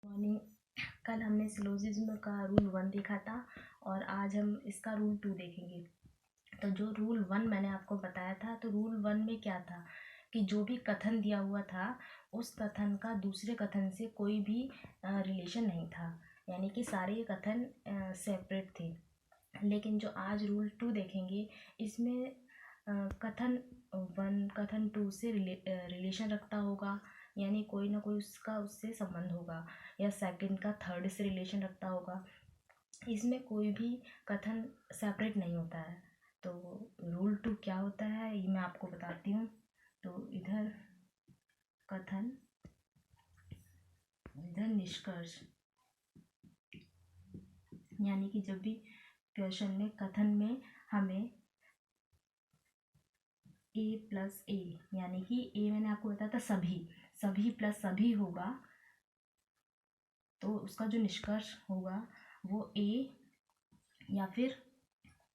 Morning. कल हमने syllogism का रूल 1 देखा था और आज हम इसका रूल 2 देखेंगे। तो जो रूल 1 मैंने आपको बताया था, तो रूल 1 में क्या था कि जो भी कथन दिया हुआ था उस कथन का दूसरे कथन से कोई भी रिलेशन नहीं था, यानी कि सारे कथन सेपरेट थे। लेकिन जो आज रूल 2 देखेंगे इसमें कथन 1 कथन 2 से रिलेशन रखता होगा, यानी कोई ना कोई उसका उससे संबंध होगा, या सेकंड का थर्ड से रिलेशन रखता होगा। इसमें कोई भी कथन सेपरेट नहीं होता है। तो रूल 2 क्या होता है ये मैं आपको बताती हूँ। तो इधर कथन, इधर निष्कर्ष, यानी कि जब भी क्वेश्चन में कथन में हमें a प्लस ए, यानी कि ए मैंने आपको बताया था सभी प्लस सभी होगा, तो उसका जो निष्कर्ष होगा वो a या फिर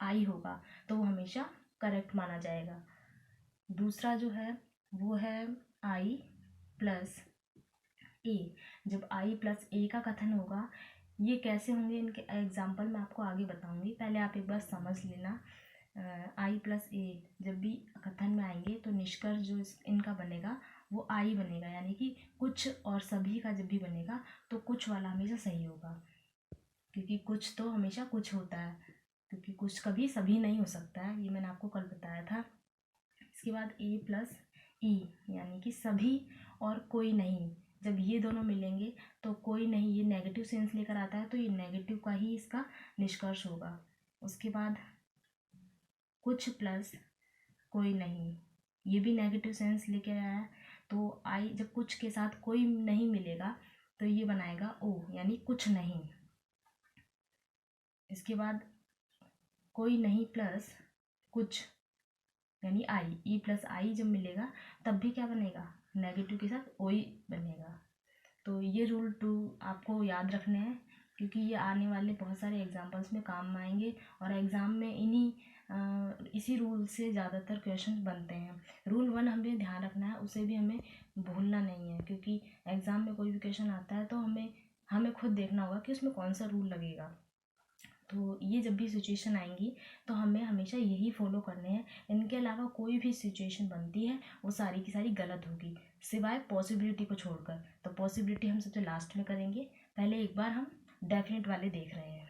आई होगा, तो वो हमेशा करेक्ट माना जाएगा। दूसरा जो है वो है आई प्लस ए। जब आई प्लस ए का कथन होगा, ये कैसे होंगे इनके एग्जाम्पल मैं आपको आगे बताऊंगी, पहले आप एक बार समझ लेना। आई प्लस ए जब भी कथन में आएंगे तो निष्कर्ष जो इनका बनेगा वो आई बनेगा, यानी कि कुछ और सभी का जब भी बनेगा तो कुछ वाला हमेशा सही होगा, क्योंकि कुछ तो हमेशा कुछ होता है, क्योंकि कुछ कभी सभी नहीं हो सकता है, ये मैंने आपको कल बताया था। इसके बाद ए प्लस ई, यानी कि सभी और कोई नहीं, जब ये दोनों मिलेंगे तो कोई नहीं, ये नेगेटिव सेंस लेकर आता है, तो ये नेगेटिव का ही इसका निष्कर्ष होगा। उसके बाद कुछ प्लस कोई नहीं, ये भी नेगेटिव सेंस लेके आया है, तो आई जब कुछ के साथ कोई नहीं मिलेगा तो ये बनाएगा ओ, यानी कुछ नहीं। इसके बाद कोई नहीं प्लस कुछ, यानी आई, ई प्लस आई जब मिलेगा तब भी क्या बनेगा, नेगेटिव के साथ ओ ही बनेगा। तो ये रूल 2 आपको याद रखने हैं, क्योंकि ये आने वाले बहुत सारे एग्जाम्पल्स में काम आएंगे और एग्ज़ाम में इसी रूल से ज़्यादातर क्वेश्चन बनते हैं। रूल 1 हमें ध्यान रखना है, उसे भी हमें भूलना नहीं है, क्योंकि एग्ज़ाम में कोई भी क्वेश्चन आता है तो हमें खुद देखना होगा कि उसमें कौन सा रूल लगेगा। तो ये जब भी सिचुएशन आएंगी तो हमें हमेशा यही फॉलो करने हैं, इनके अलावा कोई भी सिचुएशन बनती है वो सारी की सारी गलत होगी, सिवाय पॉसिबिलिटी को छोड़कर। तो पॉसिबिलिटी हम सबसे लास्ट में करेंगे, पहले एक बार हम डेफिनेट वाले देख रहे हैं।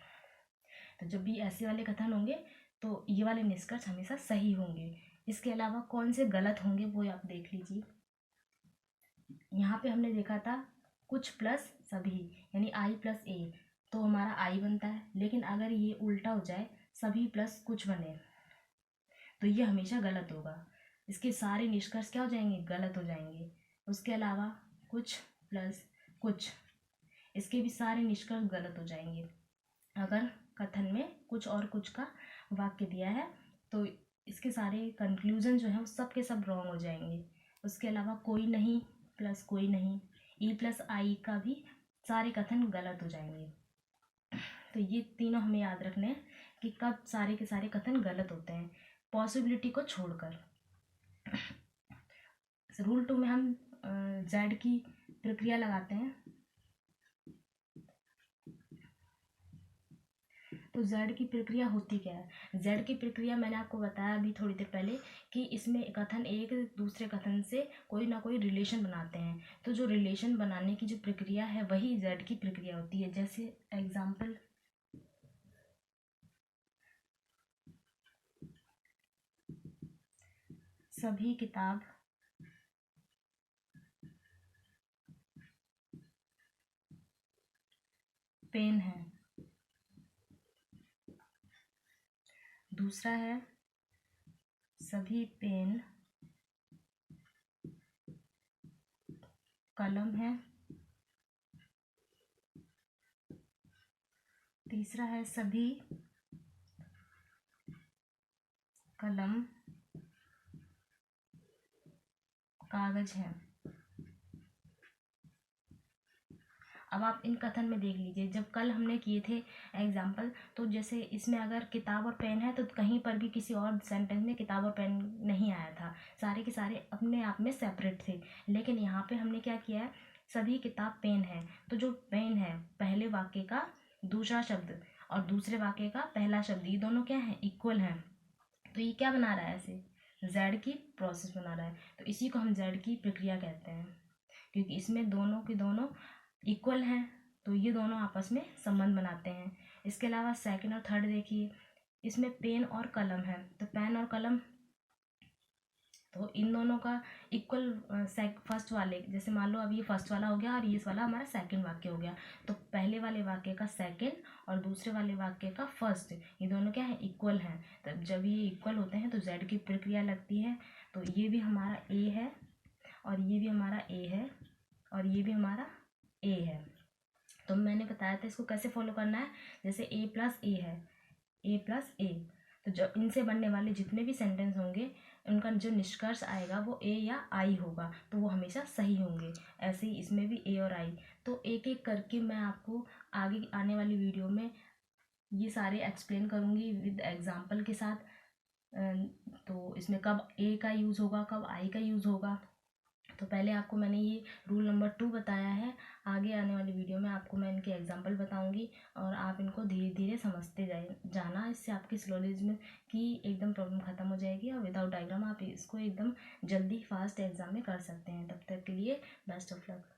तो जब भी ऐसे वाले कथन होंगे तो ये वाले निष्कर्ष हमेशा सही होंगे, इसके अलावा कौन से गलत होंगे वो आप देख लीजिए। यहाँ पे हमने देखा था कुछ प्लस सभी, यानी आई प्लस ए, तो हमारा आई बनता है, लेकिन अगर ये उल्टा हो जाए सभी प्लस कुछ बने तो ये हमेशा गलत होगा, इसके सारे निष्कर्ष क्या हो जाएंगे, गलत हो जाएंगे। उसके अलावा कुछ प्लस कुछ, इसके भी सारे निष्कर्ष गलत हो जाएंगे। अगर कथन में कुछ और कुछ का वाक्य दिया है तो इसके सारे कंक्लूजन जो है वो सब के सब रॉन्ग हो जाएंगे। उसके अलावा कोई नहीं प्लस कोई नहीं, ई प्लस आई का भी सारे कथन गलत हो जाएंगे। तो ये तीनों हमें याद रखने हैं कि कब सारे के सारे कथन गलत होते हैं, पॉसिबिलिटी को छोड़कर। रूल 2 में हम जेड की प्रक्रिया लगाते हैं। तो जेड की प्रक्रिया होती क्या है, जेड की प्रक्रिया मैंने आपको बताया अभी थोड़ी देर पहले कि इसमें कथन एक दूसरे कथन से कोई ना कोई रिलेशन बनाते हैं, तो जो रिलेशन बनाने की जो प्रक्रिया है वही जेड की प्रक्रिया होती है। जैसे एग्जाम्पल, सभी किताब पेन है। दूसरा है सभी पेन कलम है। तीसरा है सभी कलम कागज है। अब आप इन कथन में देख लीजिए, जब कल हमने किए थे एग्जाम्पल, तो जैसे इसमें अगर किताब और पेन है तो कहीं पर भी किसी और सेंटेंस में किताब और पेन नहीं आया था, सारे के सारे अपने आप में सेपरेट थे। लेकिन यहाँ पे हमने क्या किया है सभी किताब पेन है। तो जो पेन है पहले वाक्य का दूसरा शब्द और दूसरे वाक्य का पहला शब्द, ये दोनों क्या है, इक्वल हैं। तो ये क्या बना रहा है, ऐसे जेड की प्रोसेस बना रहा है। तो इसी को हम जेड की प्रक्रिया कहते हैं, क्योंकि इसमें दोनों के दोनों इक्वल हैं, तो ये दोनों आपस में संबंध बनाते हैं। इसके अलावा सेकंड और थर्ड देखिए, इसमें पेन और कलम है। तो पेन और कलम, तो इन दोनों का इक्वल फर्स्ट वाले, जैसे मान लो अब ये फर्स्ट वाला हो गया और ये वाला हमारा सेकंड वाक्य हो गया, तो पहले वाले वाक्य का सेकंड और दूसरे वाले वाक्य का फर्स्ट, ये दोनों क्या है, इक्वल हैं। तो जब ये इक्वल होते हैं तो जेड की प्रक्रिया लगती है। तो ये भी हमारा ए है और ये भी हमारा ए है और ये भी हमारा ए है। तो मैंने बताया था इसको कैसे फॉलो करना है। जैसे ए प्लस ए है, ए प्लस ए, तो जब इनसे बनने वाले जितने भी सेंटेंस होंगे उनका जो निष्कर्ष आएगा वो ए या आई होगा, तो वो हमेशा सही होंगे। ऐसे ही इसमें भी ए और आई। तो एक एक करके मैं आपको आगे आने वाली वीडियो में ये सारे एक्सप्लेन करूँगी विद एग्जाम्पल के साथ। तो इसमें कब ए का यूज़ होगा, कब आई का यूज़ होगा। तो पहले आपको मैंने ये रूल नंबर 2 बताया है। आगे आने वाली वीडियो में आपको मैं इनके एग्जांपल बताऊंगी और आप इनको धीरे धीरे समझते जाना। इससे आपकी सिलोजिज्म की एकदम प्रॉब्लम खत्म हो जाएगी और विदाउट डायग्राम आप इसको एकदम जल्दी फास्ट एग्जाम में कर सकते हैं। तब तक के लिए बेस्ट ऑफ लक।